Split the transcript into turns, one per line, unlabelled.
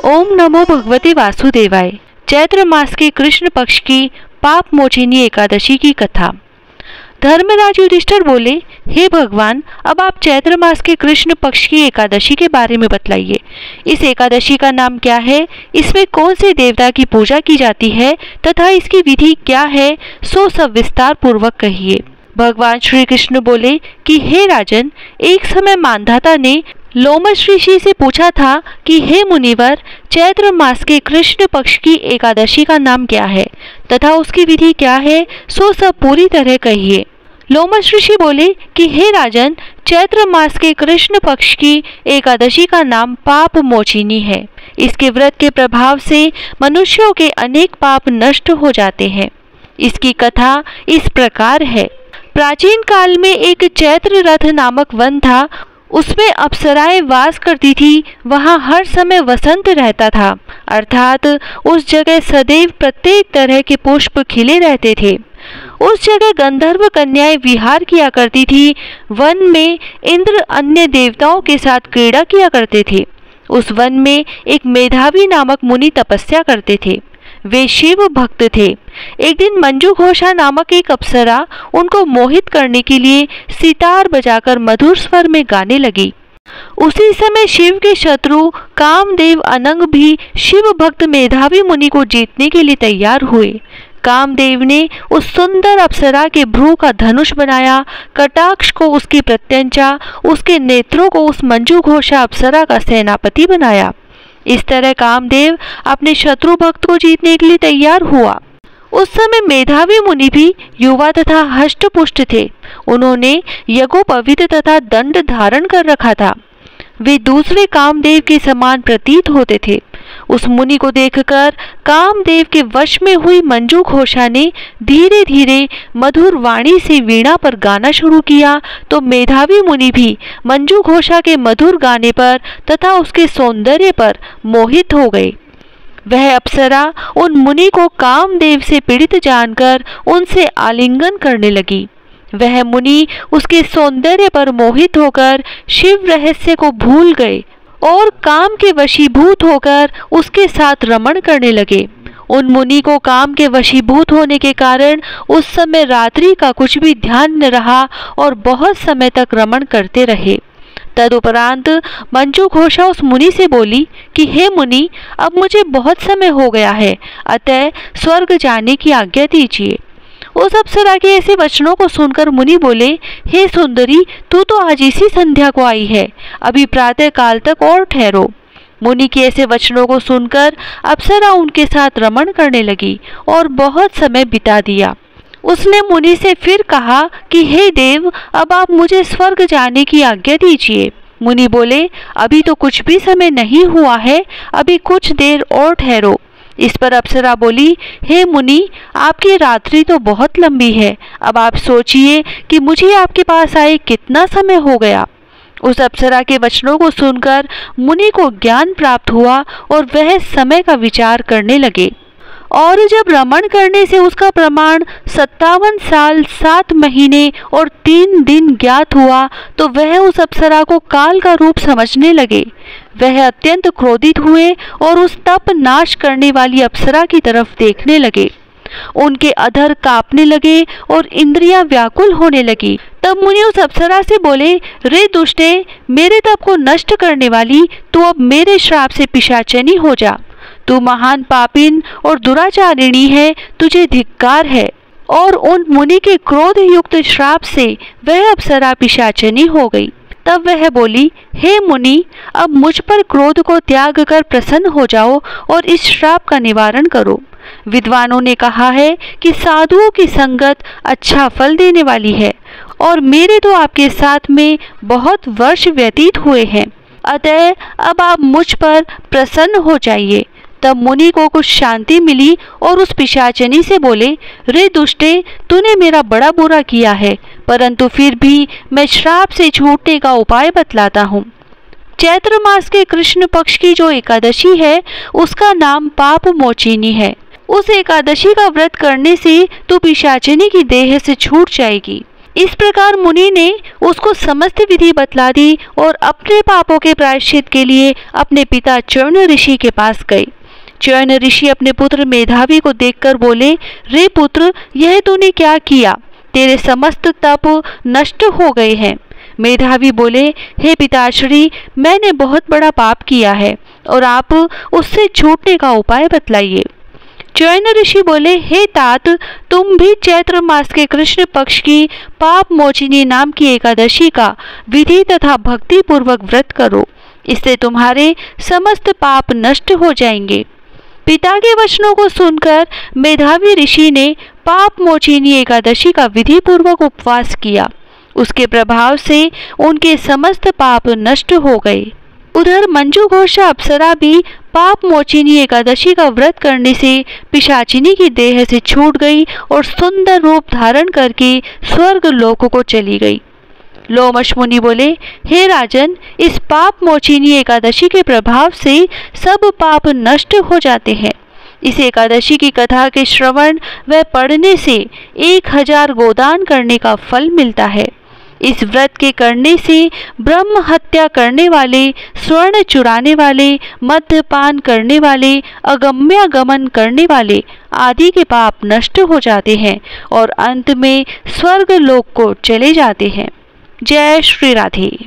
ओम नमो भगवते वासुदेवाय। चैत्र मास के कृष्ण पक्ष की पाप मोचिनी एकादशी की कथा। धर्मराज युधिष्ठिर बोले, हे भगवान, अब आप चैत्र मास के कृष्ण पक्ष की एकादशी के बारे में बतलाइए। इस एकादशी का नाम क्या है, इसमें कौन से देवता की पूजा की जाती है तथा इसकी विधि क्या है, सो सब विस्तार पूर्वक कहिए। भगवान श्री कृष्ण बोले कि हे राजन, एक समय मानधाता ने लोमश ऋषि से पूछा था कि हे मुनिवर, चैत्र मास के कृष्ण पक्ष की एकादशी का नाम क्या है तथा उसकी विधि क्या है, सो सब पूरी तरह कहिए। लोमश ऋषि बोले कि हे राजन, चैत्र मास के कृष्ण पक्ष की एकादशी का नाम पाप मोचिनी है। इसके व्रत के प्रभाव से मनुष्यों के अनेक पाप नष्ट हो जाते हैं। इसकी कथा इस प्रकार है। प्राचीन काल में एक चैत्र रथ नामक वन था। उसमें अप्सराएं वास करती थी। वहाँ हर समय वसंत रहता था, अर्थात उस जगह सदैव प्रत्येक तरह के पुष्प खिले रहते थे। उस जगह गंधर्व कन्याएं विहार किया करती थी। वन में इंद्र अन्य देवताओं के साथ क्रीड़ा किया करते थे। उस वन में एक मेधावी नामक मुनि तपस्या करते थे। वे शिव भक्त थे। एक दिन मंजू घोषा नामक एक अप्सरा उनको मोहित करने के लिए सितार बजाकर मधुर स्वर में गाने लगी। उसी समय शिव के शत्रु कामदेव अनंग भी शिव भक्त मेधावी मुनि को जीतने के लिए तैयार हुए। कामदेव ने उस सुंदर अप्सरा के भ्रू का धनुष बनाया, कटाक्ष को उसकी प्रत्यंचा, उसके नेत्रों को उस मंजू घोषा अप्सरा का सेनापति बनाया। इस तरह कामदेव अपने शत्रु भक्त को जीतने के लिए तैयार हुआ। उस समय मेधावी मुनि भी युवा तथा हष्टपुष्ट थे। उन्होंने यज्ञोपवीत तथा दंड धारण कर रखा था। वे दूसरे कामदेव के समान प्रतीत होते थे। उस मुनि को देखकर कामदेव के वश में हुई मंजू घोषा ने धीरे धीरे मधुर वाणी से वीणा पर गाना शुरू किया, तो मेधावी मुनि भी मंजू घोषा के मधुर गाने पर तथा उसके सौंदर्य पर मोहित हो गए। वह अप्सरा उन मुनि को कामदेव से पीड़ित जानकर उनसे आलिंगन करने लगी। वह मुनि उसके सौंदर्य पर मोहित होकर शिव रहस्य को भूल गए और काम के वशीभूत होकर उसके साथ रमण करने लगे। उन मुनि को काम के वशीभूत होने के कारण उस समय रात्रि का कुछ भी ध्यान न रहा और बहुत समय तक रमण करते रहे। तदुपरांत मंजू घोषा उस मुनि से बोली कि हे मुनि, अब मुझे बहुत समय हो गया है, अतः स्वर्ग जाने की आज्ञा दीजिए। उस अप्सरा के ऐसे वचनों को सुनकर मुनि बोले, हे सुंदरी, तू तो आज इसी संध्या को आई है, अभी प्रातः काल तक और ठहरो। मुनि के ऐसे वचनों को सुनकर अप्सरा उनके साथ रमण करने लगी और बहुत समय बिता दिया। उसने मुनि से फिर कहा कि हे देव, अब आप मुझे स्वर्ग जाने की आज्ञा दीजिए। मुनि बोले, अभी तो कुछ भी समय नहीं हुआ है, अभी कुछ देर और ठहरो। इस पर अप्सरा बोली, हे मुनि, आपकी रात्रि तो बहुत लंबी है, अब आप सोचिए कि मुझे आपके पास आए कितना समय हो गया। उस अप्सरा के वचनों को सुनकर मुनि को ज्ञान प्राप्त हुआ और वह समय का विचार करने लगे। और जब रमण करने से उसका प्रमाण 57 साल 7 महीने और 3 दिन ज्ञात हुआ, तो वह उस अप्सरा को काल का रूप समझने लगे। वह अत्यंत क्रोधित हुए और उस तप नाश करने वाली अप्सरा की तरफ देखने लगे। उनके अधर कांपने लगे और इंद्रियां व्याकुल होने लगी। तब मुनि उस अप्सरा से बोले, रे दुष्टे, मेरे तप को नष्ट करने वाली, तू अब मेरे श्राप से पिशाचनी हो जा। तू महान पापिन और दुराचारिणी है, तुझे धिक्कार है। और उन मुनि के क्रोध युक्त श्राप से वह अप्सरा पिशाचनी हो गई। तब वह बोली, हे मुनि, अब मुझ पर क्रोध को त्याग कर प्रसन्न हो जाओ और इस श्राप का निवारण करो। विद्वानों ने कहा है कि साधुओं की संगत अच्छा फल देने वाली है और मेरे तो आपके साथ में बहुत वर्ष व्यतीत हुए हैं, अतः अब आप मुझ पर प्रसन्न हो जाइए। तब मुनि को कुछ शांति मिली और उस पिशाचनी से बोले, रे दुष्टे, तूने मेरा बड़ा बुरा किया है, परंतु फिर भी मैं श्राप से छूटने का उपाय बतलाता हूँ। चैत्र मास के कृष्ण पक्ष की जो एकादशी है, उसका नाम पाप मोचिनी है। उस एकादशी का व्रत करने से तू पिशाचिनी की देह से छूट जाएगी। इस प्रकार मुनि ने उसको समस्त विधि बतला दी और अपने पापों के प्रायश्चित के लिए अपने पिता च्यवन ऋषि के पास गए। च्यवन ऋषि अपने पुत्र मेधावी को देखकर बोले, रे पुत्र, यह तूने क्या किया? तेरे समस्त तप नष्ट हो गए हैं। मेधावी बोले, हे पिताश्री, मैंने बहुत बड़ा पाप किया है और आप उससे छूटने का उपाय बतलाइए। च्यवन ऋषि बोले, हे तात, तुम भी चैत्र मास के कृष्ण पक्ष की पाप मोचिनी नाम की एकादशी का विधि तथा भक्ति पूर्वक व्रत करो, इससे तुम्हारे समस्त पाप नष्ट हो जाएंगे। पिता के वचनों को सुनकर मेधावी ऋषि ने पाप मोचिनी एकादशी का विधि पूर्वक उपवास किया। उसके प्रभाव से उनके समस्त पाप नष्ट हो गए। उधर मंजू घोषा अप्सरा भी पाप मोचिनी एकादशी का व्रत करने से पिशाचिनी की देह से छूट गई और सुंदर रूप धारण करके स्वर्ग लोक को चली गई। लोमश मुनि बोले, हे राजन, इस पाप मोचिनी एकादशी के प्रभाव से सब पाप नष्ट हो जाते हैं। इस एकादशी की कथा के श्रवण व पढ़ने से 1000 गोदान करने का फल मिलता है। इस व्रत के करने से ब्रह्म हत्या करने वाले, स्वर्ण चुराने वाले, मद्यपान करने वाले, अगम्यागमन करने वाले आदि के पाप नष्ट हो जाते हैं और अंत में स्वर्ग लोक को चले जाते हैं। जय श्री राधे।